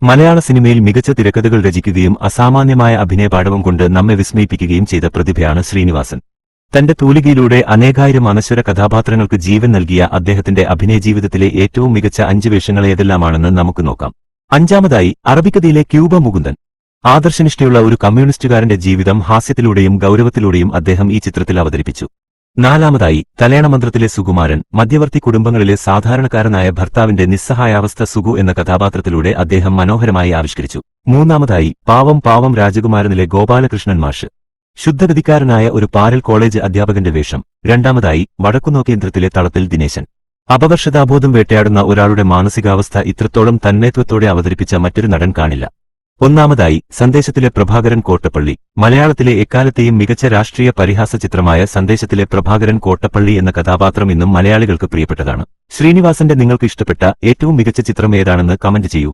മലയാള സിനിമയിൽ മികച്ച തിരക്കഥകൾ രചിക്കുകയും അസാമാന്യമായ അഭിനയപാടവം കൊണ്ട് നമ്മെ വിസ്മയിപ്പിക്കുകയും ചെയ്ത പ്രതിഭയാണ് ശ്രീനിവാസൻ. തന്റെ തൂലികയിലൂടെ അനേകായിരം അനശ്വര കഥാപാത്രങ്ങൾക്ക് ജീവൻ നൽകിയ അദ്ദേഹത്തിന്റെ അഭിനയജീവിതത്തിലെ ഏറ്റവും മികച്ച 5 വേഷങ്ങൾ ഏതെല്ലാമാണെന്ന് നമുക്ക് നോക്കാം. 5-മതായി, അറബിക്കഥയിലെ ക്യൂബ മുകുന്ദൻ. ആദർശനിഷ്ഠയുള്ള ഒരു കമ്മ്യൂണിസ്റ്റുകാരന്റെ ജീവിതം ഹാസ്യത്തിലൂടെയും ഗൌരവത്തിലൂടെയും അദ്ദേഹം ഈ ചിത്രത്തിൽ അവതരിപ്പിച്ചു. 4-മതായി, തലയണമന്ത്രത്തിലെ സുകുമാരൻ. മധ്യവർത്തി കുടുംബങ്ങളിലെ സാധാരണക്കാരനായ ഭർത്താവിന്റെ നിസ്സഹായാവസ്ഥ സുഗു എന്ന കഥാപാത്രത്തിലൂടെ അദ്ദേഹം മനോഹരമായി ആവിഷ്കരിച്ചു. 3-മതായി, പാവം രാജകുമാരനിലെ ഗോപാലകൃഷ്ണൻ മാഷ്. ശുദ്ധഗതിക്കാരനായ ഒരു പാരൽ കോളേജ് അധ്യാപകന്റെ വേഷം. 2-മതായി, വടക്കുന്നോകേന്ദ്രത്തിലെ തളത്തിൽ ദിനേശൻ. അപകർഷതാബോധം വേട്ടയാടുന്ന ഒരാളുടെ മാനസികാവസ്ഥ ഇത്രത്തോളം തന്മയത്വത്തോടെ അവതരിപ്പിച്ച മറ്റൊരു നടൻ കാണില്ല. 1-മതായി, സന്ദേശത്തിലെ പ്രഭാകരൻ കോട്ടപ്പള്ളി. മലയാളത്തിലെ എക്കാലത്തെയും മികച്ച രാഷ്ട്രീയ പരിഹാസ ചിത്രമായ സന്ദേശത്തിലെ പ്രഭാകരൻ കോട്ടപ്പള്ളി എന്ന കഥാപാത്രം ഇന്നും മലയാളികൾക്ക് പ്രിയപ്പെട്ടതാണ്. ശ്രീനിവാസന്റെ നിങ്ങൾക്ക് ഇഷ്ടപ്പെട്ട ഏറ്റവും മികച്ച ചിത്രം ഏതാണെന്ന് കമന്റ് ചെയ്യൂ.